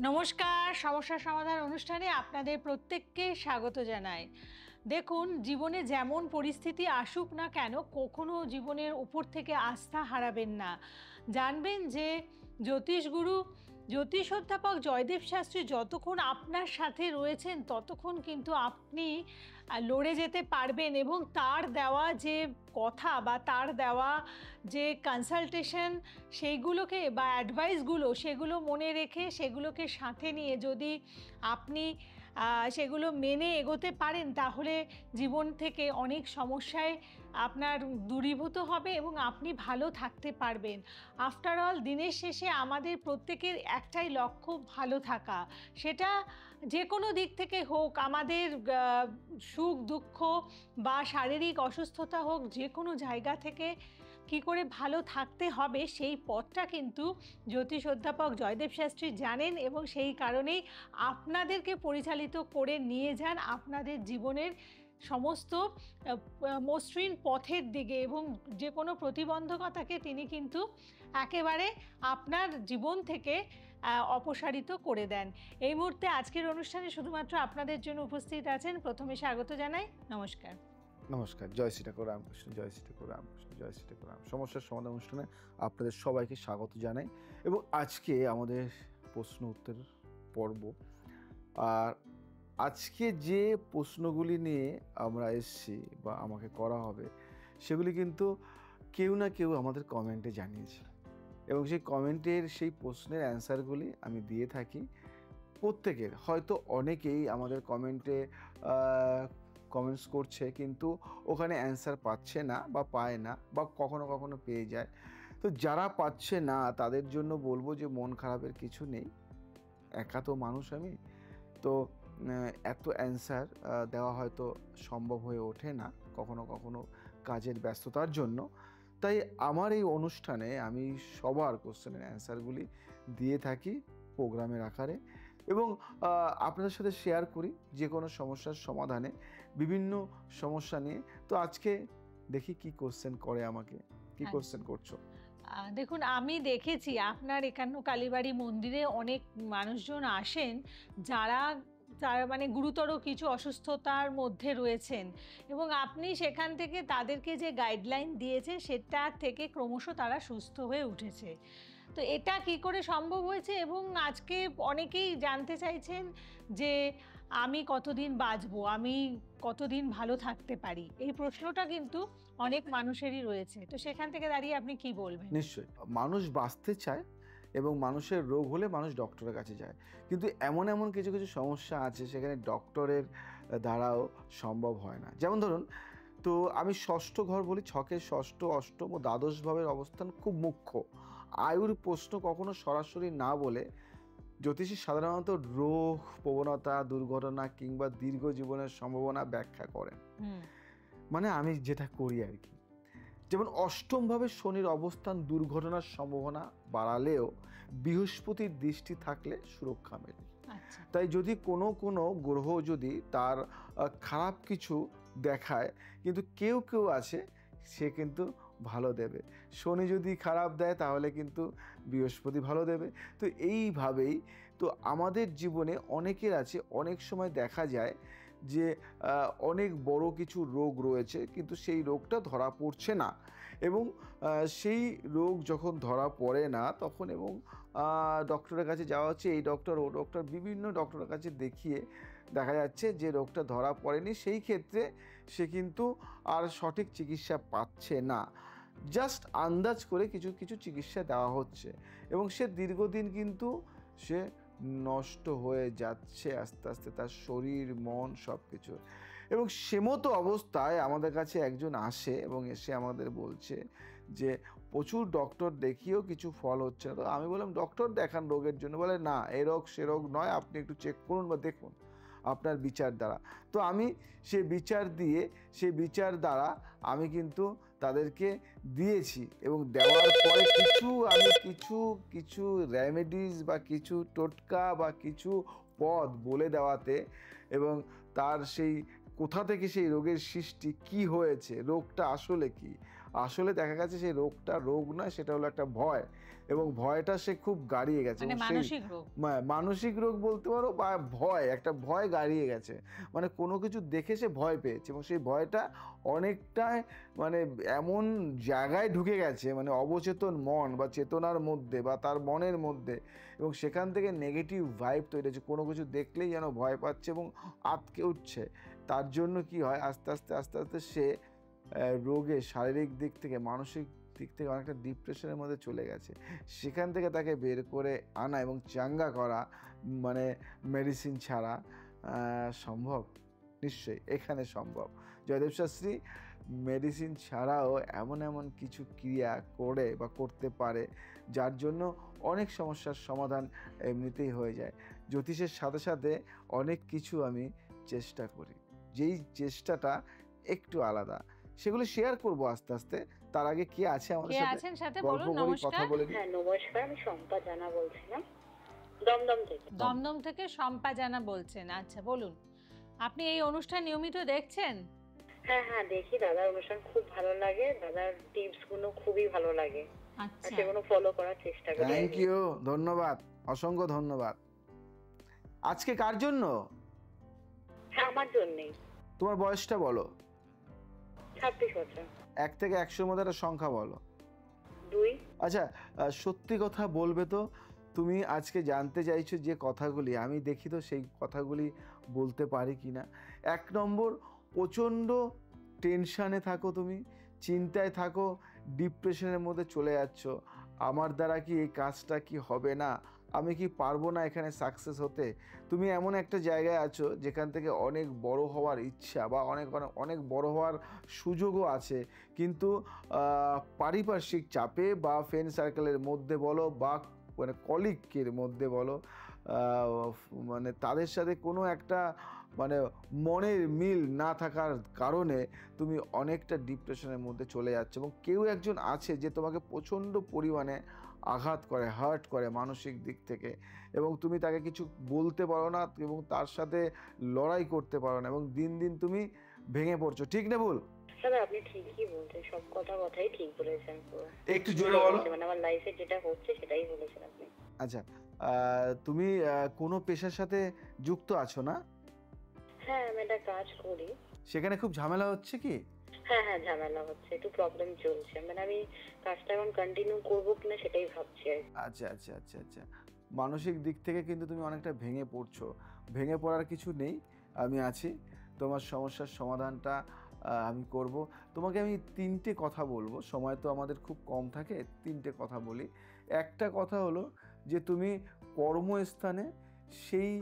নমস্কার, সমস্যা সমাধান অনুষ্ঠানে আপনাদের প্রত্যেককে স্বাগত জানাই। দেখুন, জীবনে যেমন পরিস্থিতি আসুক না কেন, কখনো জীবনের উপর থেকে আস্থা হারাবেন না। জানবেন যে জ্যোতিষগুরু, জ্যোতিষ অধ্যাপক জয়দেব শাস্ত্রী যতক্ষণ আপনার সাথে রয়েছেন ততক্ষণ কিন্তু আপনি লড়ে যেতে পারবেন, এবং তার দেওয়া যে কথা বা তার দেওয়া যে কনসালটেশন সেইগুলোকে বা অ্যাডভাইসগুলো সেগুলো মনে রেখে সেগুলোকে সাথে নিয়ে যদি আপনি সেগুলো মেনে এগোতে পারেন, তাহলে জীবন থেকে অনেক সমস্যায় আপনার দূরীভূত হবে এবং আপনি ভালো থাকতে পারবেন। আফটার অল, দিনের শেষে আমাদের প্রত্যেকের একটাই লক্ষ্য, ভালো থাকা। সেটা যে কোনো দিক থেকে হোক, আমাদের সুখ দুঃখ বা শারীরিক অসুস্থতা হোক, যে কোনো জায়গা থেকে কি করে ভালো থাকতে হবে সেই পথটা কিন্তু জ্যোতিষ অধ্যাপক জয়দেব শাস্ত্রী জানেন, এবং সেই কারণেই আপনাদেরকে পরিচালিত করে নিয়ে যান আপনাদের জীবনের সমস্ত মসৃণ পথের দিকে, এবং যে কোনো প্রতিবন্ধকতাকে তিনি কিন্তু একেবারে আপনার জীবন থেকে অপসারিত করে দেন। এই মুহূর্তে আজকের অনুষ্ঠানে শুধুমাত্র আপনাদের জন্য উপস্থিত আছেন, প্রথমে স্বাগত জানাই। নমস্কার। নমস্কার। জয় শ্রী ঠাকুর রামকৃষ্ণ, জয় শ্রী ঠাকুর রামকৃষ্ণ, জয় শ্রী ঠাকুর রাম। সমস্যার সমাধান অনুষ্ঠানে আপনাদের সবাইকে স্বাগত জানাই, এবং আজকে আমাদের প্রশ্ন উত্তর পর্ব। আর আজকে যে প্রশ্নগুলি নিয়ে আমরা এসেছি বা আমাকে করা হবে, সেগুলি কিন্তু কেউ না কেউ আমাদের কমেন্টে জানিয়েছে, এবং সেই কমেন্টের সেই প্রশ্নের অ্যান্সারগুলি আমি দিয়ে থাকি প্রত্যেকের। হয়তো অনেকেই আমাদের কমেন্টে কমেন্টস করছে, কিন্তু ওখানে অ্যান্সার পাচ্ছে না বা পায় না, বা কখনো কখনো পেয়ে যায়। তো যারা পাচ্ছে না তাদের জন্য বলবো যে মন খারাপের কিছু নেই, একা তো মানুষ আমি, তো এত অ্যান্সার দেওয়া হয়তো সম্ভব হয়ে ওঠে না কখনো কখনো কাজের ব্যস্ততার জন্য। তাই আমার এই অনুষ্ঠানে আমি সবার কোশ্চেনের অ্যান্সারগুলি দিয়ে থাকি প্রোগ্রামের আকারে, এবং আপনাদের সাথে শেয়ার করি যে কোনো সমস্যার সমাধানে, বিভিন্ন সমস্যা নিয়ে। তো আজকে দেখি কি কোশ্চেন করে আমাকে, কি কোশ্চেন করছো? দেখুন, আমি দেখেছি আপনার একান্ন কালীবাড়ি মন্দিরে অনেক মানুষজন আসেন যারা তারা মানে গুরুতর কিছু অসুস্থতার মধ্যে রয়েছেন, এবং আপনি সেখান থেকে তাদেরকে যে গাইডলাইন দিয়েছে সেটা থেকে ক্রমশ তারা সুস্থ হয়ে উঠেছে। তো এটা কি করে সম্ভব হয়েছে, এবং আজকে অনেকেই জানতে চাইছেন যে আমি কতদিন বাঁচবো, আমি কতদিন ভালো থাকতে পারি, এই প্রশ্নটা কিন্তু অনেক মানুষেরই রয়েছে। তো সেখান থেকে দাঁড়িয়ে আপনি কি বলবেন? নিশ্চয়ই, মানুষ বাঁচতে চায়, এবং মানুষের রোগ হলে মানুষ ডক্টরের কাছে যায়, কিন্তু এমন এমন কিছু কিছু সমস্যা আছে সেখানে ডক্টরের দ্বারাও সম্ভব হয় না। যেমন ধরুন, তো আমি ষষ্ঠ ঘর বলি, ছকের ষষ্ঠ, অষ্টম ও দ্বাদশ ভাবের অবস্থান খুব মুখ্য। আয়ুর প্রশ্ন কখনো সরাসরি না বলে জ্যোতিষী সাধারণত রোগ, প্রবণতা, দুর্ঘটনা কিংবা দীর্ঘ জীবনের সম্ভাবনা ব্যাখ্যা করেন। মানে আমি যেটা করি আর কি, যেমন অষ্টমভাবে শনির অবস্থান দুর্ঘটনার সম্ভাবনা বাড়ালেও বৃহস্পতির দৃষ্টি থাকলে সুরক্ষা মেলে। তাই যদি কোনো কোনো গ্রহ যদি তার খারাপ কিছু দেখায়, কিন্তু কেউ কেউ আছে সে কিন্তু ভালো দেবে। শনি যদি খারাপ দেয় তাহলে কিন্তু বৃহস্পতি ভালো দেবে। তো এইভাবেই তো আমাদের জীবনে অনেকের আছে, অনেক সময় দেখা যায় যে অনেক বড় কিছু রোগ রয়েছে, কিন্তু সেই রোগটা ধরা পড়ছে না, এবং সেই রোগ যখন ধরা পড়ে না তখন এবং ডক্টরের কাছে যাওয়া হচ্ছে, এই ডক্টর ও ডক্টর, বিভিন্ন ডক্টরের কাছে দেখিয়ে দেখা যাচ্ছে যে রোগটা ধরা পড়েনি, সেই ক্ষেত্রে সে কিন্তু আর সঠিক চিকিৎসা পাচ্ছে না, জাস্ট আন্দাজ করে কিছু কিছু চিকিৎসা দেওয়া হচ্ছে, এবং সে দীর্ঘদিন কিন্তু সে নষ্ট হয়ে যাচ্ছে আস্তে আস্তে, তার শরীর মন সব কিছু। এবং সেমতো অবস্থায় আমাদের কাছে একজন আসে এবং এসে আমাদের বলছে যে প্রচুর ডক্টর দেখিয়েও কিছু ফল হচ্ছে না। তো আমি বললাম ডক্টর দেখান রোগের জন্য, বলে না এ রোগ সে রোগ নয়, আপনি একটু চেক করুন বা দেখুন আপনার বিচার দ্বারা। তো আমি সেই বিচার দ্বারা আমি কিন্তু তাদেরকে দিয়েছি, এবং দেওয়ার পরে কিছু রেমেডিস বা কিছু টোটকা বা কিছু পদ বলে দেওয়াতে, এবং তার সেই কোথা থেকে সেই রোগের সৃষ্টি, কি হয়েছে, রোগটা আসলে কি, আসলে দেখা গেছে সেই রোগটা রোগ নয়, সেটা হলো একটা ভয়, এবং ভয়টা সে খুব গাড়িয়ে গেছে, মানে এবং সেই মানসিক রোগ। মানসিক রোগ বলতে পারো, বা ভয়, একটা ভয় গাড়িয়ে গেছে, মানে কোনো কিছু দেখে সে ভয় পেয়েছে, এবং সেই ভয়টা অনেকটাই মানে এমন জায়গায় ঢুকে গেছে, মানে অবচেতন মন বা চেতনার মধ্যে বা তার মনের মধ্যে, এবং সেখান থেকে নেগেটিভ ভাইব তৈরি হচ্ছে, কোনো কিছু দেখলেই যেন ভয় পাচ্ছে এবং আটকে উঠছে। তার জন্য কি হয়, আস্তে আস্তে আস্তে আস্তে সে রোগে শারীরিক দিক থেকে মানসিক দিক থেকে অনেকটা ডিপ্রেশনের মধ্যে চলে গেছে। সেখান থেকে তাকে বের করে আনা এবং চাঙ্গা করা মানে মেডিসিন ছাড়া সম্ভব? নিশ্চয়ই এখানে সম্ভব। জয়দেব শাস্ত্রী মেডিসিন ছাড়াও এমন এমন কিছু ক্রিয়া করে বা করতে পারে যার জন্য অনেক সমস্যার সমাধান এমনিতেই হয়ে যায়। জ্যোতিষের সাথে সাথে অনেক কিছু আমি চেষ্টা করি, যেই চেষ্টাটা একটু আলাদা, সেগুলো শেয়ার করব আস্তে আস্তে। তার আগে কে আছে আমাদের কে সাথে আছেন সাথে গল্প বলুন? করি, কথা নমস্কার। বলে নিই। হ্যাঁ নমস্কার, আমি শম্পা জানা বলছিলাম দমদম থেকে। দমদম থেকে শম্পা জানা বলছেন। আচ্ছা বলুন, আপনি এই অনুষ্ঠান নিয়মিত দেখছেন? হ্যাঁ হ্যাঁ দেখি, দাদার অনুষ্ঠান খুব ভালো লাগে, দাদার টিপস গুলো খুবই ভালো লাগে, আর আচ্ছা, সেগুলো ফলো করার চেষ্টা করি। থ্যাংক ইউ, ধন্যবাদ, অসংখ্য ধন্যবাদ। আজকে কার জন্য? হ্যাঁ আমার জন্যই। তোমার বয়সটা বলো, 26 বছর। 1 থেকে 100-র মধ্যে একটা সংখ্যা বলো। 2। আচ্ছা, সত্যি কথা বলবে তো? তুমি আজকে জানতে চাইছো যে কথাগুলি, আমি দেখি তো সেই কথাগুলি বলতে পারি কি না। 1 নম্বর, প্রচণ্ড টেনশানে থাকো তুমি, চিন্তায় থাকো, ডিপ্রেশনের মধ্যে চলে যাচ্ছ। আমার দ্বারা কি এই কাজটা কি হবে না? আমি কি পারবো না এখানে সাকসেস হতে? তুমি এমন একটা জায়গায় আছো যেখান থেকে অনেক বড় হওয়ার ইচ্ছা বা অনেক অনেক অনেক বড় হওয়ার সুযোগও আছে, কিন্তু পারিপার্শ্বিক চাপে বা ফ্রেন্ড সার্কেলের মধ্যে বলো বা মানে কলিগের মধ্যে বলো, মানে তাদের সাথে কোনো একটা মানে মনের মিল না থাকার কারণে তুমি অনেকটা ডিপ্রেশনের মধ্যে চলে যাচ্ছ, এবং কেউ একজন আছে যে তোমাকে প্রচণ্ড পরিমাণে আঘাত করে, হার্ট করে মানসিক দিক থেকে, এবং তুমি তাকে কিছু বলতে পারো না এবং তার সাথে লড়াই করতে পারো না, এবং দিন দিন তুমি ভেঙে পড়ছো। ঠিক না ভুল? দাদা আপনি ঠিকই বলছেন, সব কথাই ঠিক বলেছেন পুরো। একটু জোরে বলো। মানে আমার লাইফে যেটা হচ্ছে সেটাই বলেছেন আপনি। আচ্ছা, তুমি কোনো পেশার সাথে যুক্ত আছো না? হ্যাঁ আমি একটা কাজ করি। সেখানে খুব ঝামেলা হচ্ছে কি? হ্যাঁ হ্যাঁ ঝামেলা হচ্ছে, একটু প্রবলেম চলছে, মানে আমি কাজটা এখন কন্টিনিউ করবো কিনা সেটাই ভাবছি আর কি। আচ্ছা আচ্ছা আচ্ছা আচ্ছা, মানসিক দিক থেকে কিন্তু তুমি অনেকটা ভেঙে পড়ছো। ভেঙে পড়ার কিছু নেই, আমি আছি, তোমার সমস্যার সমাধানটা আমি করব। তোমাকে আমি 3টে কথা বলবো, সময় তো আমাদের খুব কম থাকে, 3টে কথা বলি। একটা কথা হলো যে তুমি কর্মস্থানে সেই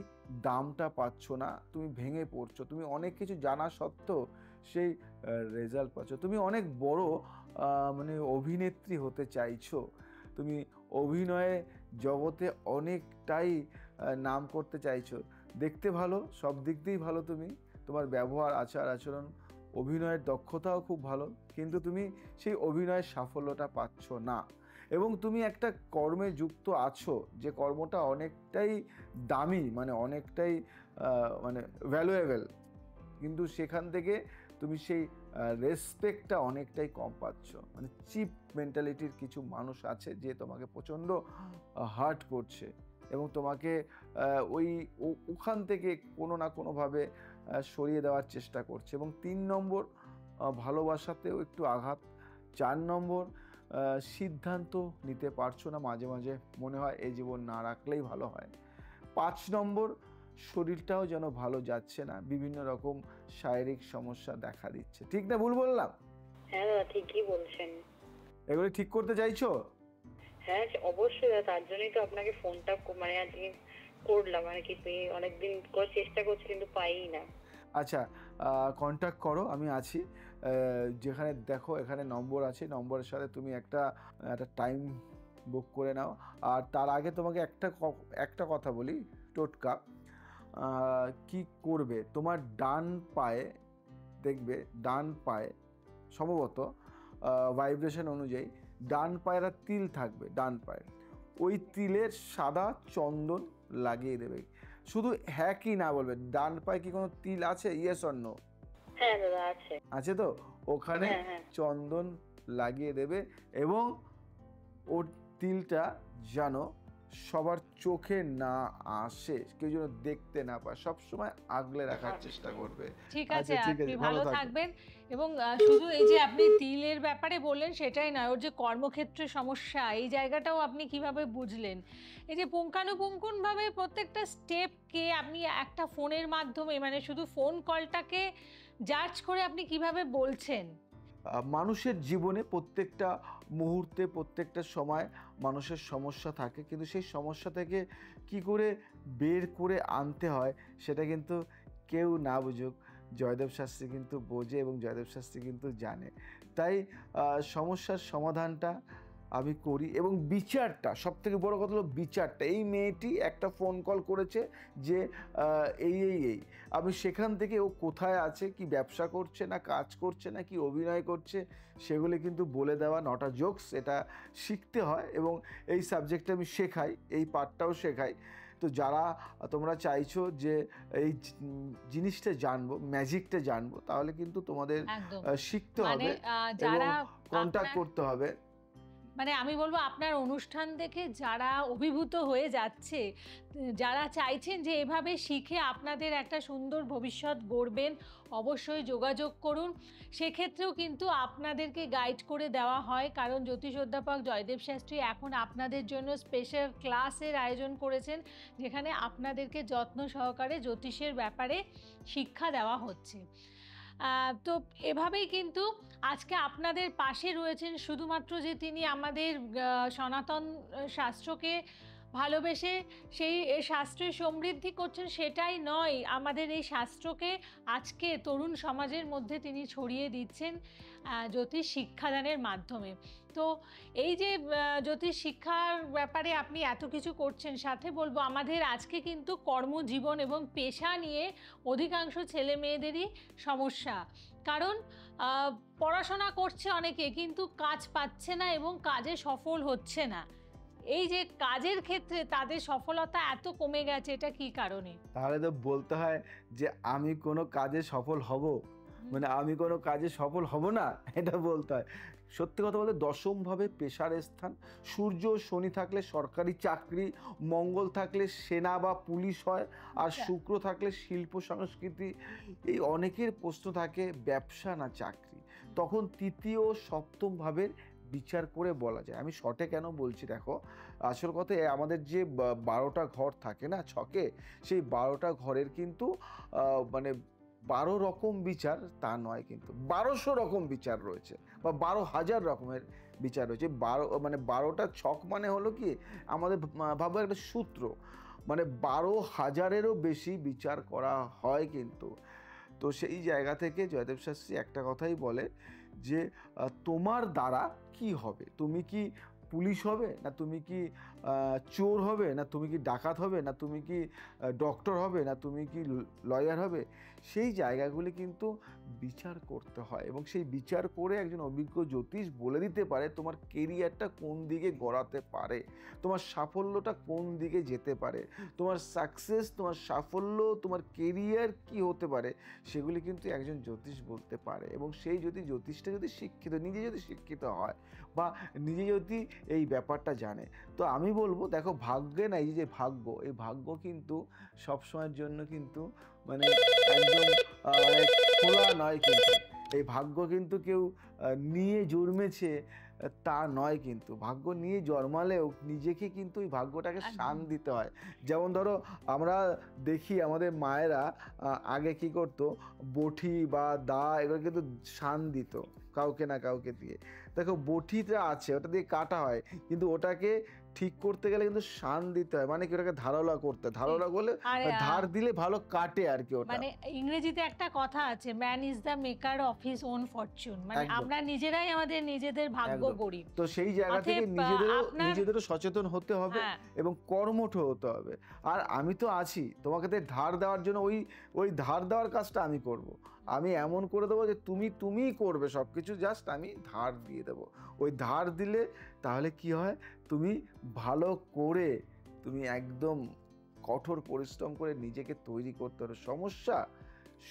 দামটা পাচ্ছ না, তুমি ভেঙে পড়ছো, তুমি অনেক কিছু জানা সত্ত্বেও সেই রেজাল্ট পাচ্ছ। তুমি অনেক বড় মানে অভিনেত্রী হতে চাইছো, তুমি অভিনয়ে জগতে অনেকটাই নাম করতে চাইছো, দেখতে ভালো, সব দিক দিয়েই ভালো তুমি, তোমার ব্যবহার, আচার আচরণ, অভিনয়ের দক্ষতাও খুব ভালো, কিন্তু তুমি সেই অভিনয়ের সাফল্যটা পাচ্ছ না, এবং তুমি একটা কর্মে যুক্ত আছো যে কর্মটা অনেকটাই দামি, মানে অনেকটাই মানে ভ্যালুয়েবল, কিন্তু সেখান থেকে তুমি সেই রেসপেক্টটা অনেকটাই কম পাচ্ছ। মানে চিপ মেন্টালিটির কিছু মানুষ আছে যে তোমাকে প্রচণ্ড হার্ট করছে, এবং তোমাকে ওখান থেকে কোনো না কোনোভাবে সরিয়ে দেওয়ার চেষ্টা করছে। এবং 3 নম্বর, ভালোবাসাতেও একটু আঘাত। 4 নম্বর, সিদ্ধান্ত নিতে পারছো না, মাঝে মাঝে মনে হয় এই জীবন না রাখলেই ভালো হয়। 5 নম্বর, শরীরটাও যেন ভালো যাচ্ছে না, বিভিন্ন রকম শারীরিক সমস্যা দেখা দিচ্ছে। ঠিক না ভুল বললাম? হ্যাঁ দাদা ঠিকই বলছেন। এগুলো ঠিক করতে চাইছো? হ্যাঁ অবশ্যই দাদা, তার জন্যই তো আপনাকে ফোনটা মানে আজকে করলাম আর কি, অনেকদিন করে চেষ্টা করছি কিন্তু পাই না। আচ্ছা, কন্ট্যাক্ট করো, আমি আছি। যেখানে দেখো এখানে নম্বর আছে, নম্বরের সাথে তুমি একটা টাইম বুক করে নাও। আর তার আগে তোমাকে একটা কথা বলি, টোটকা। কি করবে, তোমার ডান পায়ে দেখবে, ডান পায়ে সম্ভবত ভাইব্রেশন অনুযায়ী ডান পায়ের তিল থাকবে, ডান পায়ে ওই তিলের সাদা চন্দন লাগিয়ে দেবে। শুধু হ্যাঁ কি না বলবে, ডান পায়ে কি কোনো তিল আছে? Yes or no? হ্যাঁ দাদা আছে। আছে তো? ওখানে হ্যাঁ হ্যাঁ চন্দন লাগিয়ে দেবে, এবং ওর তিলটা যেন সবার চোখে না আসে, কেউ যেন দেখতে না পায়, সবসময় আগলে রাখার চেষ্টা করবে। ঠিক আছে, আচ্ছা, ঠিক আপনি আছে, ভালো ভালো থাকবেন। থাকবেন। এবং শুধু এই যে আপনি তিলের ব্যাপারে বললেন সেটাই নয়, ওর যে কর্মক্ষেত্রে সমস্যা এই জায়গাটাও আপনি কিভাবে বুঝলেন? এই যে পুঙ্খানুপুঙ্খভাবে প্রত্যেকটা স্টেপকে আপনি একটা ফোনের মাধ্যমে, মানে শুধু ফোন কলটাকে জাজ করে আপনি কিভাবে বলছেন? মানুষের জীবনে প্রত্যেকটা মুহূর্তে, প্রত্যেকটা সময় মানুষের সমস্যা থাকে, কিন্তু সেই সমস্যা থেকে কি করে বের করে আনতে হয় সেটা কিন্তু কেউ না বুঝুক, জয়দেব শাস্ত্রী কিন্তু বোঝে এবং জয়দেব শাস্ত্রী কিন্তু জানে। তাই সমস্যার সমাধানটা আমি করি এবং বিচারটা, সবথেকে বড় কথা হলো বিচারটা। এই মেয়েটি একটা ফোন কল করেছে যে এই আমি সেখান থেকে ও কোথায় আছে, কি ব্যবসা করছে না কাজ করছে না কি অভিনয় করছে, সেগুলি কিন্তু বলে দেওয়া, নটা জোকস, এটা শিখতে হয় এবং এই সাবজেক্টটা আমি শেখাই, এই পার্টটাও শেখাই। তো যারা তোমরা চাইছো যে এই জিনিসটা জানবো, ম্যাজিকটা জানবো, তাহলে কিন্তু তোমাদের একদম। শিখতে মানে হবে এবং যারা কন্ট্যাক্ট আপনার, করতে হবে। মানে আমি বলবো আপনার অনুষ্ঠান দেখে যারা অভিভূত হয়ে যাচ্ছে, যারা চাইছেন যে এভাবে শিখে আপনাদের একটা সুন্দর ভবিষ্যৎ গড়বেন, অবশ্যই যোগাযোগ করুন। সেক্ষেত্রেও কিন্তু আপনাদেরকে গাইড করে দেওয়া হয়, কারণ জ্যোতিষ অধ্যাপক জয়দেব শাস্ত্রী এখন আপনাদের জন্য স্পেশাল ক্লাসের আয়োজন করেছেন, যেখানে আপনাদেরকে যত্ন সহকারে জ্যোতিষের ব্যাপারে শিক্ষা দেওয়া হচ্ছে। তো এভাবেই কিন্তু আজকে আপনাদের পাশে রয়েছেন, শুধুমাত্র যে তিনি আমাদের সনাতন শাস্ত্রকে ভালোবেসে সেই শাস্ত্রের সমৃদ্ধি করছেন সেটাই নয়, আমাদের এই শাস্ত্রকে আজকে তরুণ সমাজের মধ্যে তিনি ছড়িয়ে দিচ্ছেন জ্যোতিষ শিক্ষাদানের মাধ্যমে। তো এই যে জ্যোতিষ শিক্ষার ব্যাপারে আপনি এত কিছু করছেন, সাথে বলবো আমাদের আজকে কিন্তু কর্মজীবন এবং পেশা নিয়ে অধিকাংশ ছেলে মেয়েদেরই সমস্যা। কারণ পড়াশোনা করছে অনেকে, কিন্তু কাজ পাচ্ছে না এবং কাজে সফল হচ্ছে না। এই যে কাজের ক্ষেত্রে তাদের সফলতা এত কমে গেছে, এটা কি কারণে? তাহলে তো বলতে হয় যে আমি কোনো কাজে সফল হব, মানে আমি কোনো কাজে সফল হব না, এটা বলতে হয়। সত্যি কথা বলতে দশমভাবে পেশার স্থান, সূর্য শনি থাকলে সরকারি চাকরি, মঙ্গল থাকলে সেনা বা পুলিশ হয়, আর শুক্র থাকলে শিল্প সংস্কৃতি। এই অনেকের প্রশ্ন থাকে ব্যবসা না চাকরি, তখন তৃতীয় ও সপ্তম ভাবের বিচার করে বলা যায়। আমি শর্টে কেন বলছি দেখো, আসল কথা আমাদের যে 12টা ঘর থাকে না ছকে, সেই 12টা ঘরের কিন্তু মানে 12 রকম বিচার তা নয়, কিন্তু 1200 রকম বিচার রয়েছে বা 12,000 রকমের বিচার রয়েছে। 12টা ছক মানে হলো কি, আমাদের ভাবো একটা সূত্র, মানে 12,000-এরও বেশি বিচার করা হয় কিন্তু। তো সেই জায়গা থেকে জয়দেব শাস্ত্রী একটা কথাই বলে যে তোমার দ্বারা কি হবে, তুমি কি পুলিশ হবে, না তুমি কি চোর হবে, না তুমি কি ডাকাত হবে, না তুমি কি ডক্টর হবে, না তুমি কি লয়ার হবে, সেই জায়গাগুলি কিন্তু বিচার করতে হয় এবং সেই বিচার করে একজন অভিজ্ঞ জ্যোতিষ বলে দিতে পারে তোমার কেরিয়ারটা কোন দিকে গড়াতে পারে, তোমার সাফল্যটা কোন দিকে যেতে পারে, তোমার সাকসেস, তোমার সাফল্য, তোমার কেরিয়ার কি হতে পারে, সেগুলি কিন্তু একজন জ্যোতিষ বলতে পারে। এবং সেই যদি জ্যোতিষটা যদি শিক্ষিত, নিজে যদি শিক্ষিত হয় বা নিজে যদি এই ব্যাপারটা জানে, তো আমি বলবো দেখো ভাগ্যে না, এই যে ভাগ্য, এই ভাগ্য কিন্তু সবসময়ের জন্য কিন্তু মানে একদম খোলা নয়, কিন্তু এই ভাগ্য কিন্তু কেউ নিয়ে জন্মেছে তা নয়, কিন্তু ভাগ্য নিয়ে জন্মালেও নিজেকে কিন্তু এই ভাগ্যটাকে শান দিতে হয়। যেমন ধরো আমরা দেখি আমাদের মায়েরা আগে কি করতো, বটি বা দা এগুলো কিন্তু শান দিত কাউকে না কাউকে দিয়ে। দেখো বটিটা আছে, ওটা দিয়ে কাটা হয়, কিন্তু ওটাকে ঠিক করতে গেলে কিন্তু শান দিতে হয়, মানে কি ওটাকে ধারালো করতে, ধারালো করলে ধার দিলে ভালো কাটে আর কি। ওটা মানে ইংরেজিতে একটা কথা আছে, man is the maker of his own fortune, মানে আমরা নিজেরাই আমাদের নিজেদের ভাগ্য গড়ি। তো সেই জায়গা থেকে নিজেদেরও সচেতন হতে হবে এবং কর্মঠ হতে হবে। আর আমি তো আছি তোমাকে ধার দেওয়ার জন্য, ওই ধার দেওয়ার কাজটা আমি করব। আমি এমন করে দেবো যে তুমিই করবে সব কিছু, জাস্ট আমি ধার দিয়ে দেবো। ওই ধার দিলে তাহলে কি হয়, তুমি ভালো করে, তুমি একদম কঠোর পরিশ্রম করে নিজেকে তৈরি করতে হবে।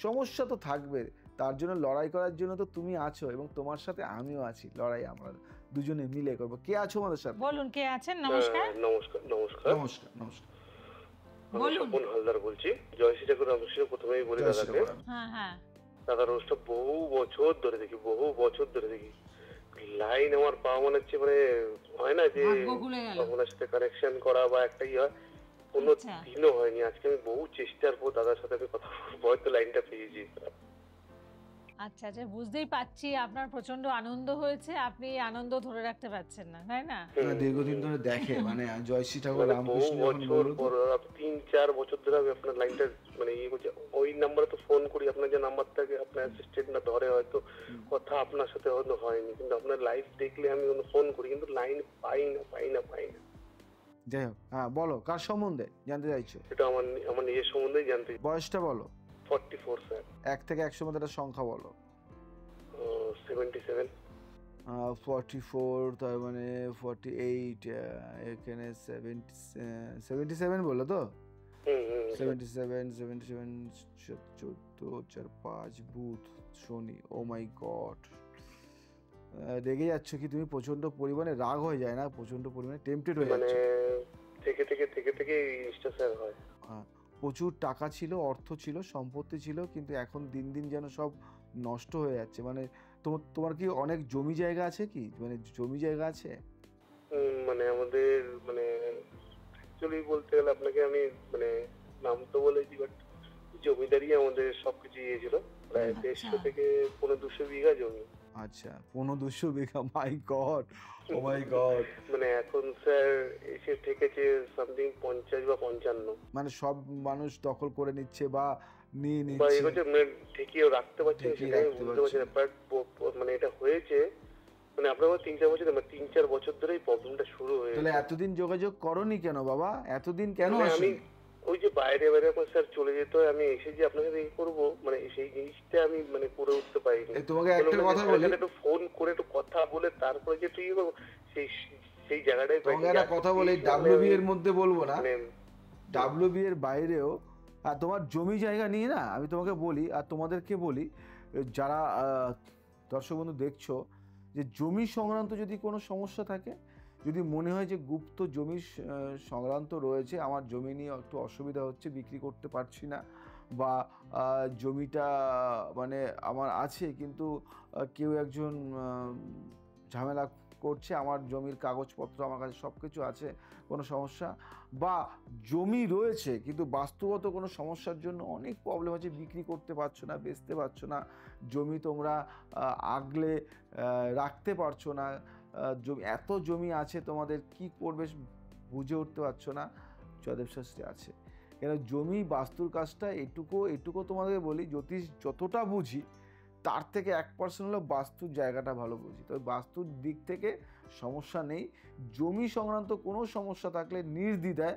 সমস্যা তো থাকবে, তার জন্য লড়াই করার জন্য তো তুমি আছো এবং তোমার সাথে আমিও আছি, লড়াই আমরা দুজনে মিলে করবো। কে আছো আমাদের সাথে? বলুন কে আছেন? নমস্কার। নমস্কার। নমস্কার, নমস্কার। নমস্কার। আমি বলুন। স্বপন হালদার বলছি। জয়শ্রী ঠাকুর রামকৃষ্ণ প্রথমেই বলি জয় শ্রী দাদাকে, রাম। হ্যাঁ হ্যাঁ। দাদা রোজটা বহু বছর ধরে দেখি, বহু বছর ধরে দেখি। লাইন আমার পাওয়া মনে হচ্ছে মানে হয় না যে ভাগ্য খুলে গেল। আপনার সাথে কানেকশন করা বা একটা ইয়ে হয়, কোনো আচ্ছা। দিনও হয়নি। আজকে আমি বহু চেষ্টার পর দাদার সাথে আমি কথা বলবো, হয়তো লাইনটা পেয়েছি। আচ্ছা আচ্ছা, বুঝতেই পাচ্ছি আপনার প্রচন্ড আনন্দ হয়েছে, আপনি এই আনন্দ ধরে রাখতে পারছেন না, তাই না? দীর্ঘদিন ধরে দেখে মানে জয়শ্রী ঠাকুর মানে বহু রামকৃষ্ণ যখন বছর বললো তো, পর 3-4 বছর ধরে আমি আপনার লাইনটা মানে ইয়ে করছি। ওই নাম্বারে তো ফোন করি, আপনার যে নাম্বার থাকে আপনার অ্যাসিস্ট্যান্ট না ধরে, হয়তো কথা আপনার সাথে হয়তো হয়নি, কিন্তু আপনার লাইভ দেখলে আমি ফোন করি, কিন্তু লাইন পাই না। যাই হোক, হ্যাঁ বলো কার সম্বন্ধে জানতে চাইছো? এটা আমার নিজের সম্বন্ধেই জানতে। বয়সটা বলো। 44 স্যার। 1 থেকে 100 মধ্যে একটা সংখ্যা বলো। 77। 44, তার মানে 48, এখানে 77 বললো তো? 77 14 4 5 বুধ শনি। ও মাই গড, রেগে যাচ্ছ কি তুমি? প্রচন্ড পরিমাণে রাগ হয়ে যায় না? প্রচন্ড পরিমাণে টেম্পটেড হয়ে মানে যাচ্ছে। থেকে এই জিনিসটা স্যার হয়। প্রচুর টাকা ছিল, অর্থ ছিল, সম্পত্তি ছিল, কিন্তু এখন দিন দিন যেন সব নষ্ট হয়ে যাচ্ছে। মানে তোমার কি অনেক জমি জায়গা আছে কি? মানে জমি জায়গা আছে? মানে আমাদের মানে অ্যাকচুয়ালি বলতে গেলে আপনাকে আমি মানে নাম তো বলেছি, বাট জমিদারি আমাদের সবকিছু ইয়ে ছিল, প্রায় 150 থেকে 200 বিঘা জমি। আচ্ছা, 200 বিঘা, মাই গড, ও মাই গড। মানে এখন স্যার এসে ঠেকেছে সামথিং 50 বা 55। মানে সব মানুষ দখল করে নিচ্ছে বা নিয়ে বা নিচ্ছে। এগোচ্ছে, মানে ঠেকিয়েও রাখতে পারছে না, ঠেকিয়ে সেটা আমি রাখতে বুঝতে পারছি পারছে না। বাট মানে এটা হয়েছে মানে আপনার 3-4 বছর, মানে 3-4 বছর ধরেই প্রবলেমটা শুরু হয়েছে। তাহলে এতদিন যোগাযোগ করনি কেন বাবা? এতদিন কেন মানে আমি আসেনি? ওই যে বাইরে আমার স্যার চলে যেতে হয়, আমি এসে যে আপনার সাথে করবো মানে সেই জিনিসটা আমি মানে করে উঠতে পারিনি। তোমাকে একটা কথা বলি, একটু ফোন করে একটু কথা বলে তারপরে যে তুই সেই সেই জায়গাটায় তোমাকে একটা কথা বলি, ডাব্লিউবি এর মধ্যে বলবো না, মানে ডাব্লিউবি এর বাইরেও আর তোমার জমি জায়গা নিয়ে না আমি তোমাকে বলি আর তোমাদেরকে বলি, যারা দর্শক বন্ধু দেখছো, যে জমি সংক্রান্ত যদি কোনো সমস্যা থাকে, যদি মনে হয় যে গুপ্ত জমি সংক্রান্ত রয়েছে, আমার জমি নিয়ে একটু অসুবিধা হচ্ছে, বিক্রি করতে পারছি না, বা জমিটা মানে আমার আছে কিন্তু কেউ একজন ঝামেলা করছে, আমার জমির কাগজপত্র আমার কাছে সব কিছু আছে, কোনো সমস্যা, বা জমি রয়েছে কিন্তু বাস্তুগত কোনো সমস্যার জন্য অনেক প্রবলেম আছে, বিক্রি করতে পারছো না, বেচতে পারছো না, জমি তোমরা আগলে রাখতে পারছো না, জমি এত জমি আছে তোমাদের, কি করবে বুঝে উঠতে পারছো না, জয়দেব শাস্ত্রী আছে। কেন জমি বাস্তুর কাজটা এটুকু তোমাদের বলি, জ্যোতিষ যতটা বুঝি তার থেকে 1% হলো বাস্তুর জায়গাটা ভালো বুঝি। তবে বাস্তুর দিক থেকে সমস্যা নেই। জমি সংক্রান্ত কোনো সমস্যা থাকলে নির্দ্বিধায়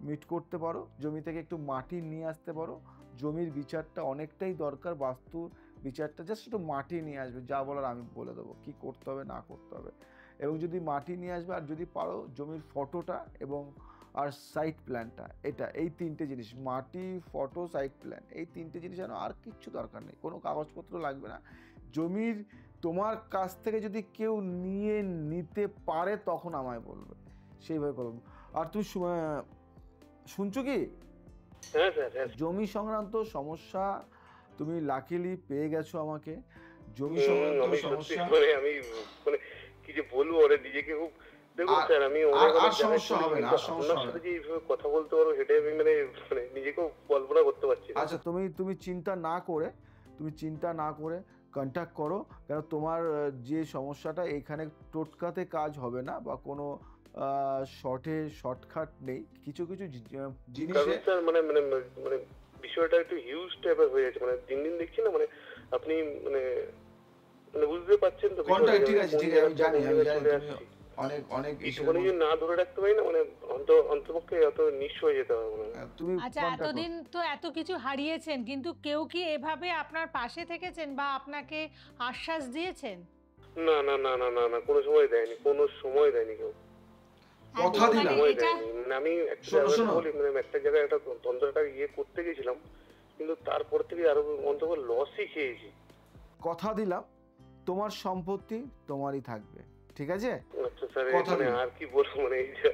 মিট করতে পারো, জমি থেকে একটু মাটি নিয়ে আসতে পারো। জমির বিচারটা অনেকটাই দরকার, বাস্তুর বিচারটা জাস্ট একটু মাটি নিয়ে আসবে, যা বলার আমি বলে দেবো কী করতে হবে না করতে হবে। এবং যদি মাটি নিয়ে আসবে আর যদি পারো জমির ফটোটা এবং আর সাইট প্ল্যানটা, এই 3টে জিনিস, মাটি, ফটো, সাইট প্ল্যান, এই 3টে জিনিস যেন, আর কিচ্ছু দরকার নেই, কোনো কাগজপত্র লাগবে না। জমির তোমার কাছ থেকে যদি কেউ নিতে পারে তখন আমায় বলবে, সেইভাবে করবো। আর তুমি শুনছো কি? হ্যাঁ স্যার, জমি সংক্রান্ত সমস্যা তুমি লাকিলি পেয়ে গেছো আমাকে। জমি সংক্রান্ত সমস্যা আমি মানে কি যে বলবো, ওরা নিজেকে খুব দেখুন স্যার, আমি আর সমস্যা হবে না, আর সমস্যা হবে না। যে এইভাবে কথা বলতে পারবো সেটাই আমি মানে নিজেকেও কল্পনা করতে পারছি না। আচ্ছা, তুমি চিন্তা না করে কন্ট্যাক্ট করো, কেন তোমার যে সমস্যাটা এখানে টোটকাতে কাজ হবে না, বা কোনো শর্টকাট নেই, কিছু জিনিসে স্যার মানে মানে মানে বিষয়টা একটু হিউজ টাইপের হয়ে যাচ্ছে, মানে দিন দিন দেখছি না, মানে আপনি মানে মানে বুঝতে পারছেন তো? ঠিক আছে আমি জানি অনেক কিছুক্ষণ যদি না ধরে রাখতে পারি না, মানে অন্তপক্ষে এত নিঃস্ব হয়ে যেতে হবে মনে হয়। তুমি আচ্ছা, এতদিন তো এত কিছু হারিয়েছেন, কিন্তু কেউ কি এভাবে আপনার পাশে থেকেছেন বা আপনাকে আশ্বাস দিয়েছেন? না না না না না না, কোনো সময় দেয়নি কেউ। কথা দিলাম, মানে আমি বলি মানে একটা জায়গায় একটা তন্ত্রটা ইয়ে করতে গেছিলাম, কিন্তু তারপর থেকে আরো অন্তত লসই খেয়েছি। কথা দিলাম তোমার সম্পত্তি তোমারই থাকবে, ঠিক আছে? আচ্ছা স্যার, কথা মানে দিন। আর কি বলবো, মানে এই যে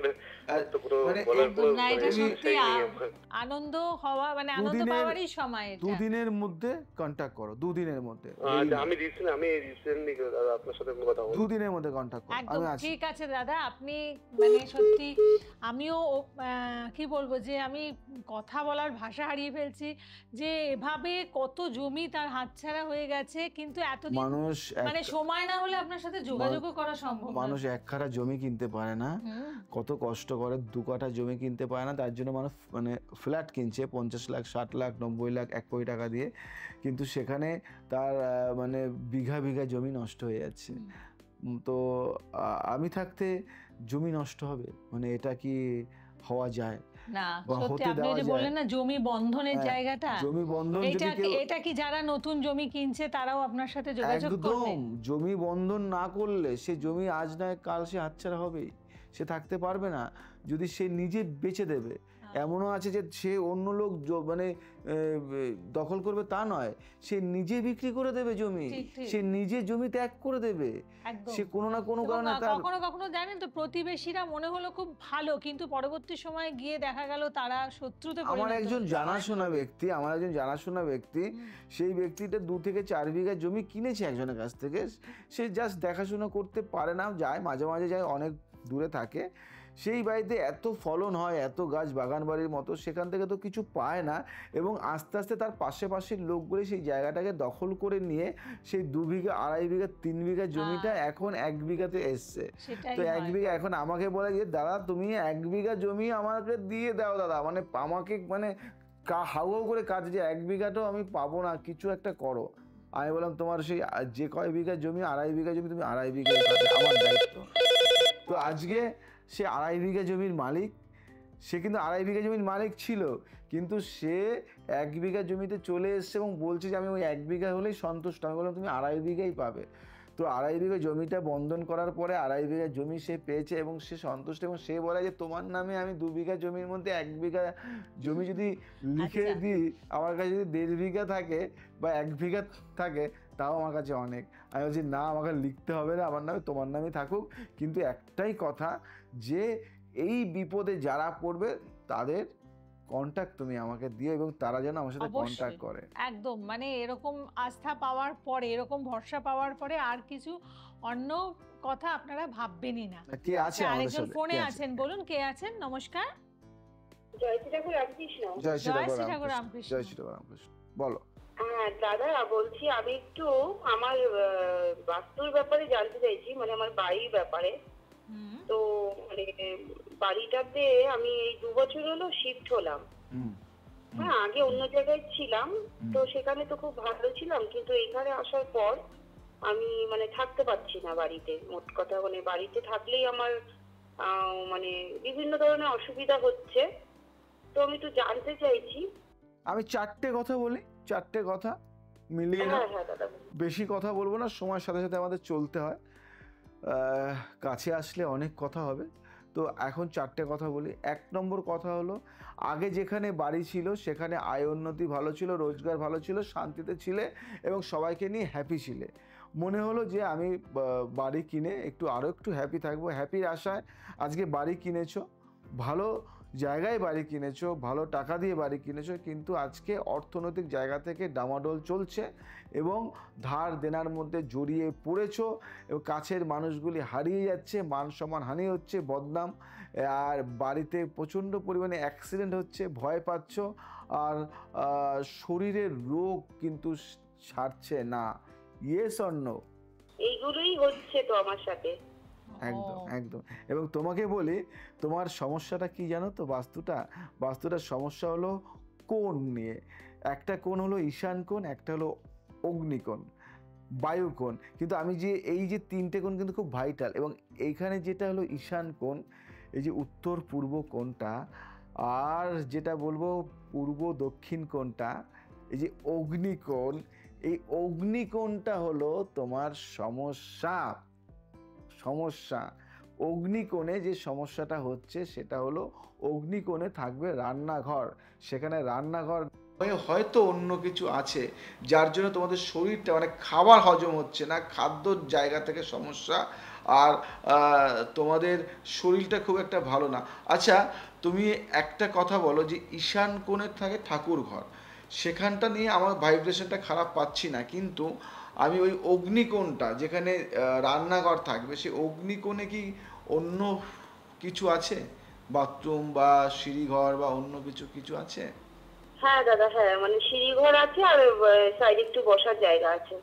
আর তো কোনো মানে বলার একদম কোনো না, এটা মানে সত্যি বিষয় নেই আমার। আনন্দ হওয়া, মানে আনন্দ দুদিনের পাওয়ারই সময় এটা। দুদিনের মধ্যে কন্ট্যাক্ট করো, দুদিনের মধ্যে, আচ্ছা, আমি রিসেন্টলি দাদা আপনার সাথে কথা বলছি। দুদিনের মধ্যে কন্ট্যাক্ট করো, একদম আমি আছি। ঠিক আছে দাদা, আপনি মানে সত্যি আমিও কি বলবো, যে আমি কথা বলার ভাষা হারিয়ে ফেলছি, যে এভাবে কত জমি তার হাতছাড়া হয়ে গেছে, কিন্তু এতদিন মানুষ মানে সময় না হলে আপনার সাথে যোগাযোগও করা সম্ভব না। মানুষ এক কাঠা জমি কিনতে পারে না, হুম, কত কষ্ট করে 2 কাঠা জমি কিনতে পারে না, তার জন্য মানুষ মানে ফ্ল্যাট কিনছে 50 লাখ 60 লাখ 90 লাখ 1 কোটি টাকা দিয়ে, কিন্তু সেখানে তার মানে বিঘা বিঘা জমি নষ্ট হয়ে যাচ্ছে। তো আমি থাকতে জমি নষ্ট হবে, মানে এটা কি হওয়া যায়? না বা সত্যি হতে আপনি দেওয়া যে যায়? বললেন না জমি বন্ধনের হ্যাঁ, জায়গাটা, জমি বন্ধন যদি কেউ এটা কি যারা নতুন জমি কিনছে তারাও আপনার সাথে যোগাযোগ করবে? একদম জমি বন্ধন না করলে সে জমি আজ নয় কাল সে হাতছাড়া হবেই, সে থাকতে পারবে না। যদি সে নিজে বেচে দেবে, এমনও আছে যে সে অন্য লোক মানে দখল করবে তা নয়, সে নিজে বিক্রি করে দেবে জমি, ঠিক, ঠিক। সে নিজে জমি ত্যাগ করে দেবে, একদম। সে কোনো না কোনো এবং কারণে তার কখনো কখনো জানেন তো, প্রতিবেশীরা মনে হলো খুব ভালো, কিন্তু পরবর্তী সময় গিয়ে দেখা গেল তারা শত্রুতে আমার পরিণত একজন হচ্ছে। জানাশোনা ব্যক্তি, সেই ব্যক্তিটা 2 থেকে 4 বিঘা জমি কিনেছে একজনের কাছ থেকে, সে জাস্ট দেখাশোনা করতে পারে না, যায় মাঝে মাঝে যায়, অনেক দূরে থাকে, সেই বাড়িতে এত ফলন হয়, এত গাছ বাগান বাড়ির মতো, সেখান থেকে তো কিছু পায় না, এবং আস্তে আস্তে তার পাশের লোকগুলি সেই জায়গাটাকে দখল করে নিয়ে সেই 2 বিঘা 2.5 বিঘা 3 বিঘা জমিটা এখন 1 বিঘাতে এসছে। সেটাই তো 1 হয়। বিঘা এখন আমাকে বলে যে দাদা তুমি 1 বিঘা জমি আমাকে দিয়ে দাও দাদা, মানে আমাকে মানে হাউ হাউ করে কাজ, যে 1 বিঘাটাও আমি পাবো না, কিছু একটা করো। আমি বললাম তোমার সেই যে কয় বিঘা জমি 2.5 বিঘা জমি তুমি 2.5 বিঘা আমার দায়িত্ব। তো আজকে সে 2.5 বিঘা জমির মালিক, সে কিন্তু 2.5 বিঘা জমির মালিক ছিল, কিন্তু সে 1 বিঘা জমিতে চলে এসছে এবং বলছে যে আমি ওই 1 বিঘা হলেই সন্তুষ্ট। আমি বললাম তুমি 2.5 বিঘাই পাবে। তো 2.5 বিঘা জমিটা বন্ধন করার পরে 2.5 বিঘা জমি সে পেয়েছে এবং সে সন্তুষ্ট, এবং সে বলে যে তোমার নামে আমি 2 বিঘা জমির মধ্যে 1 বিঘা জমি যদি লিখে আচ্ছা। দিই, আমার কাছে যদি 1.5 বিঘা থাকে বা 1 বিঘা থাকে তাও আমার কাছে অনেক। আমি বলছি না, আমাকে লিখতে হবে না, আমার নামে তোমার নামে থাকুক, কিন্তু একটাই কথা, যে এই বিপদে যারা পড়বে তাদের কন্ট্যাক্ট তুমি আমাকে দিও, এবং তারা যেন আমার সাথে অবশ্যই। কন্ট্যাক্ট করে। একদম, মানে এরকম আস্থা পাওয়ার পরে, এরকম ভরসা পাওয়ার পরে আর কিছু অন্য কথা আপনারা ভাববেনই না। কে আছে আমাদের আরেকজন সাথে? ফোনে কে আছে? আছেন, বলুন কে আছেন। নমস্কার। জয় শ্রী ঠাকুর রামকৃষ্ণ। জয় শ্রী জয় ঠাকুর শ্রী ঠাকুর রামকৃষ্ণ। রামকৃষ্ণ। জয় শ্রী ঠাকুর রামকৃষ্ণ। বলো। হ্যাঁ দাদা বলছি, আমি একটু আমার বাস্তুর ব্যাপারে জানতে চাইছি, মানে আমার বাড়ির ব্যাপারে। হুম, তো মানে বাড়িটাতে আমি এই 2 বছর হলো শিফট হলাম। হুম, হ্যাঁ, আগে অন্য জায়গায় ছিলাম, তো সেখানে তো খুব ভালো ছিলাম, কিন্তু এখানে আসার পর আমি মানে থাকতে পারছি না বাড়িতে। মোট কথা মানে বাড়িতে থাকলেই আমার মানে বিভিন্ন ধরনের অসুবিধা হচ্ছে। তো আমি একটু জানতে চাইছি। আমি 4টে কথা বলি, 4টে কথা মিলিয়ে নাও। হ্যাঁ হ্যাঁ দাদা। বেশি কথা বলবো না, সময়ের সাথে সাথে আমাদের চলতে হয়, কাছে আসলে অনেক কথা হবে। তো এখন 4টে কথা বলি। 1 নম্বর কথা হলো, আগে যেখানে বাড়ি ছিল সেখানে আয় উন্নতি ভালো ছিল, রোজগার ভালো ছিল, শান্তিতে ছিলে এবং সবাইকে নিয়ে হ্যাপি ছিলে। মনে হলো যে আমি বাড়ি কিনে আরও একটু হ্যাপি থাকবো, হ্যাপির আশায় আজকে বাড়ি কিনেছো, ভালো জায়গায় বাড়ি কিনেছো, ভালো টাকা দিয়ে বাড়ি কিনেছো, কিন্তু আজকে অর্থনৈতিক জায়গা থেকে ডামাডোল চলছে এবং ধার দেনার মধ্যে জড়িয়ে পড়েছো, এবং কাছের মানুষগুলি হারিয়ে যাচ্ছে, মান সম্মান হানি হচ্ছে, বদনাম, আর বাড়িতে প্রচণ্ড পরিমাণে অ্যাক্সিডেন্ট হচ্ছে, ভয় পাচ্ছ, আর শরীরের রোগ কিন্তু ছাড়ছে না। Yes or no? এইগুলোই হচ্ছে তো আমার সাথে। একদম একদম। এবং তোমাকে বলি, তোমার সমস্যাটা কি জানো তো? বাস্তুটার সমস্যা হলো কোণ নিয়ে। একটা কোণ হলো ঈশান কোণ, একটা হলো অগ্নিকোণ, বায়ুকোণ। কিন্তু আমি যে এই যে 3টে কোণ কিন্তু খুব ভাইটাল, এবং এইখানে যেটা হলো ঈশান কোণ, এই যে উত্তর পূর্ব কোণটা, আর যেটা বলবো পূর্ব দক্ষিণ কোণটা, এই যে অগ্নিকোণ, এই অগ্নিকোণটা হলো তোমার সমস্যা। অগ্নিকোণে যে সমস্যাটা হচ্ছে সেটা হলো অগ্নিকোণে থাকবে রান্নাঘর, সেখানে রান্নাঘর হয়তো অন্য কিছু আছে যার জন্য তোমাদের শরীরটা মানে খাবার হজম হচ্ছে না, খাদ্যর জায়গা থেকে সমস্যা, আর তোমাদের শরীরটা খুব একটা ভালো না। আচ্ছা তুমি একটা কথা বলো যে ঈশান কোণে থাকে ঠাকুর ঘর, সেখানটা নিয়ে আমার ভাইব্রেশনটা খারাপ পাচ্ছি না, কিন্তু আমি ওই অগ্নিকোণটা যেখানে রান্নাঘর থাকবে সেই অগ্নিকোণে কি অন্য কিছু আছে, বাথরুম বা সিঁড়িঘর বা অন্য কিছু কিছু আছে? হ্যাঁ দাদা, হ্যাঁ মানে সিঁড়িঘর আছে আর সাইডে একটু বসার জায়গা আছে।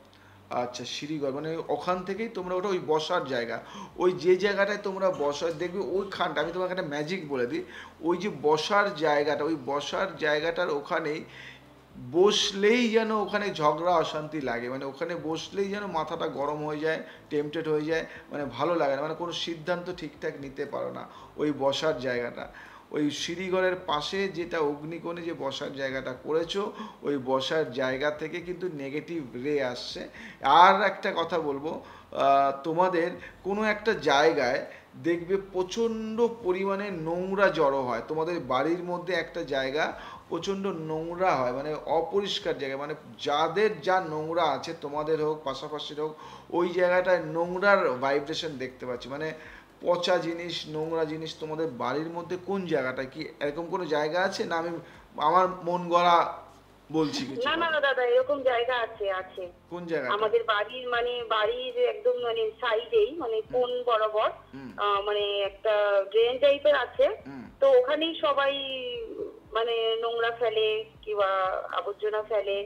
আচ্ছা সিঁড়িঘর মানে ওখান থেকেই তোমরা ওটা ওই বসার জায়গা, ওই যে জায়গাটায় তোমরা বসার দেখবে ওইখানটা, আমি তোমাকে একটা ম্যাজিক বলে দিই, ওই যে বসার জায়গাটা, ওই বসার জায়গাটার ওখানেই বসলেই যেন ওখানে ঝগড়া অশান্তি লাগে, মানে ওখানে বসলেই যেন মাথাটা গরম হয়ে যায়, টেম্পটেড হয়ে যায়, মানে ভালো লাগে না, মানে কোনো সিদ্ধান্ত ঠিকঠাক নিতে পারো না। ওই বসার জায়গাটা ওই সিঁড়িঘরের পাশে যেটা অগ্নিকোণে যে বসার জায়গাটা করেছো, ওই বসার জায়গা থেকে কিন্তু নেগেটিভ রে আসছে। আর একটা কথা বলবো, তোমাদের কোনো একটা জায়গায় দেখবে প্রচণ্ড পরিমাণে নোংরা জড়ো হয়, তোমাদের বাড়ির মধ্যে একটা জায়গা প্রচণ্ড নোংরা হয়, মানে অপরিষ্কার জায়গা, মানে যাদের যা নোংরা আছে তোমাদের হোক পাশাপাশির হোক, ওই জায়গাটায় নোংরার ভাইব্রেশন দেখতে পাচ্ছি, মানে পচা জিনিস নোংরা জিনিস তোমাদের বাড়ির মধ্যে কোন জায়গাটা, কি এরকম কোনো জায়গা আছে না আমি আমার মন গড়া বলছি কিছু? না না দাদা, এরকম জায়গা আছে আছে। কোন জায়গা? আমাদের বাড়ির মানে বাড়ির একদম মানে সাইডেই মানে কোন বরাবর মানে একটা ড্রেন টাইপের আছে, তো ওখানেই সবাই মানে নোংরা ফেলে কিংবা আবর্জনা ফেলে,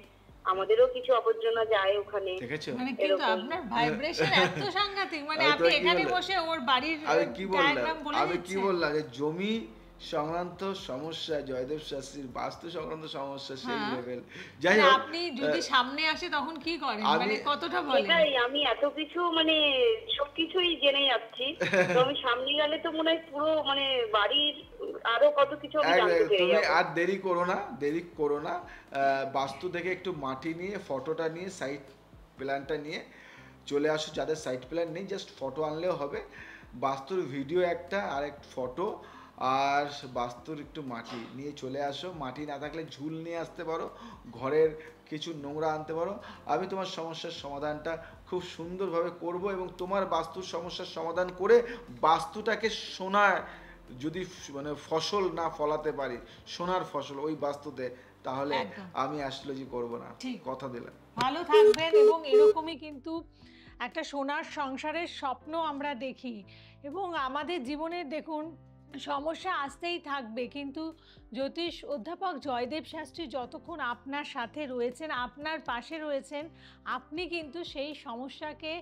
আমাদেরও কিছু আবর্জনা যায় ওখানে। মানে কিন্তু আপনার ভাইব্রেশন এত সাংঘাতিক, মানে আপনি এখানে বসে ওর বাড়ির ডায়াগ্রাম বলে দিচ্ছেন। আমি কি বললাম যে জমি সংক্রান্ত সমস্যা, জয়দেব শাস্ত্রীর বাস্তু সংক্রান্ত সমস্যা সেই লেভেল। যাই হোক, আপনি যদি সামনে আসে তখন কি করেন, মানে কতটা বলেন? এটাই আমি এত কিছু মানে সবকিছুই জেনে যাচ্ছি, তো আমি সামনে গেলে তো মনে হয় পুরো মানে বাড়ির আরো কত কিছু আমি জানতে পেরে তুমি যাবো। আর দেরি করো না, বাস্তু থেকে একটু মাটি নিয়ে ফটোটা নিয়ে সাইট প্ল্যানটা নিয়ে চলে আসো, যাদের সাইট প্ল্যান নেই জাস্ট ফটো আনলেও হবে, বাস্তুর ভিডিও একটা আর এক ফটো আর বাস্তুর একটু মাটি নিয়ে চলে আসো, মাটি না থাকলে ঝুল নিয়ে আসতে পারো, ঘরের কিছু নোংরা আনতে পারো, আমি তোমার সমস্যার সমাধানটা খুব সুন্দরভাবে করব এবং তোমার বাস্তুর সমস্যার সমাধান করে বাস্তুটাকে সোনার যদি মানে ফসল না ফলাতে পারি, সোনার ফসল ওই বাস্তুতে, তাহলে আমি অ্যাস্ট্রোলজি করব না, কথা দিলাম। ভালো থাকবেন এবং এরকমই কিন্তু একটা সোনার সংসারের স্বপ্ন আমরা দেখি, এবং আমাদের জীবনে দেখুন সমস্যা আসতেই থাকবে, কিন্তু জ্যোতিষ অধ্যাপক জয়দেব শাস্ত্রী যতক্ষণ আপনার সাথে রয়েছেন, আপনার পাশে রয়েছেন, আপনি কিন্তু সেই সমস্যাকে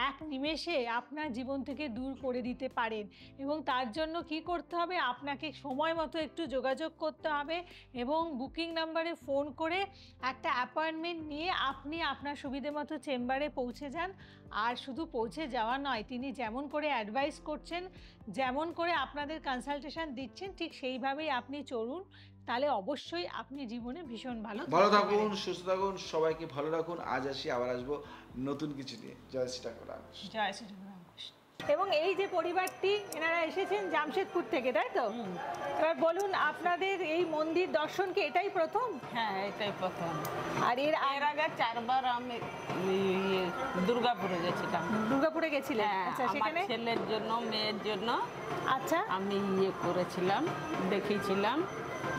এক নিমেষে আপনার জীবন থেকে দূর করে দিতে পারেন। এবং তার জন্য কি করতে হবে, আপনাকে সময় মতো একটু যোগাযোগ করতে হবে এবং বুকিং নাম্বারে ফোন করে একটা অ্যাপয়েন্টমেন্ট নিয়ে আপনি আপনার সুবিধে মতো চেম্বারে পৌঁছে যান। আর শুধু পৌঁছে যাওয়া নয়, তিনি যেমন করে অ্যাডভাইস করছেন, যেমন করে আপনাদের কনসালটেশন দিচ্ছেন, ঠিক সেইভাবেই আপনি চলুন, তাহলে অবশ্যই আপনি জীবনে ভীষণ ভালো থাকুন, সুস্থ থাকুন, সবাইকে ভালো রাখুন। আজ আসি, আবার আসবো নতুন কিছু নিয়ে। জয় শ্রী ঠাকুর। জয় শ্রী ঠাকুর। এবং এই যে পরিবারটি, এনারা এসেছেন জামশেদপুর থেকে, তাই তো? এবার বলুন, আপনাদের এই মন্দির দর্শন কি এটাই প্রথম? হ্যাঁ, এটাই প্রথম। আর এর আগে 4 বার আমি দুর্গাপুরে গেছিলাম। দুর্গাপুরে গেছিলেন? আচ্ছা, সেখানে ছেলের জন্য মেয়ের জন্য আচ্ছা আমি করেছিলাম, দেখিয়েছিলাম,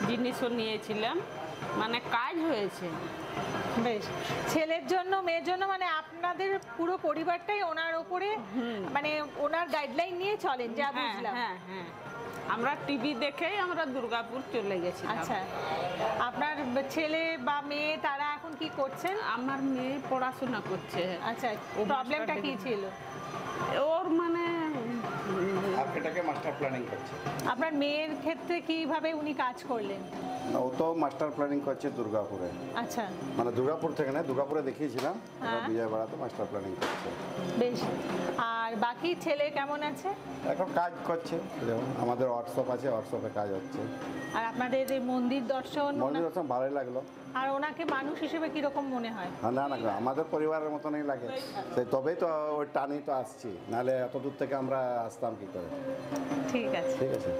জিনিসও নিয়েছিলাম, মানে কাজ হয়েছে বেশ। ছেলের জন্য মেয়ের জন্য মানে আপনাদের পুরো পরিবারটাই ওনার উপরে মানে ওনার গাইডলাইন নিয়ে চলেন, যা বুঝলাম। হ্যাঁ হ্যাঁ, আমরা টিভি দেখেই আমরা দুর্গাপুর চলে গেছি। আচ্ছা, আপনার ছেলে বা মেয়ে তারা এখন কি করছেন? আমার মেয়ে পড়াশোনা করছে। আচ্ছা, প্রবলেমটা কি ছিল ওর? মানে মাস্টার প্ল্যানিং করছে। আপনার মেয়ের ক্ষেত্রে কিভাবে উনি কাজ করলেন? ও তো মাস্টার প্ল্যানিং করছে দুর্গাপুরে। আচ্ছা, মানে দুর্গাপুর থেকে না, দুর্গাপুরে দেখিয়েছিলাম, বিজয়বাড়াতে মাস্টার প্ল্যানিং করছে। বেশ। আর বাকি ছেলে কেমন আছে? এখন কাজ করছে, যেমন আমাদের ওয়ার্কশপ আছে, ওয়ার্কশপে কাজ হচ্ছে। আর আপনাদের এই মন্দির দর্শন ভালোই লাগলো। আর ওনাকে মানুষ হিসেবে কিরকম মনে হয়? না না, আমাদের পরিবারের মতনই লাগে, সেই তবেই তো ওই টানেই তো আসছি, নাহলে এত দূর থেকে আমরা আসতাম কি করে। ঠিক আছে। ঠিক আছে।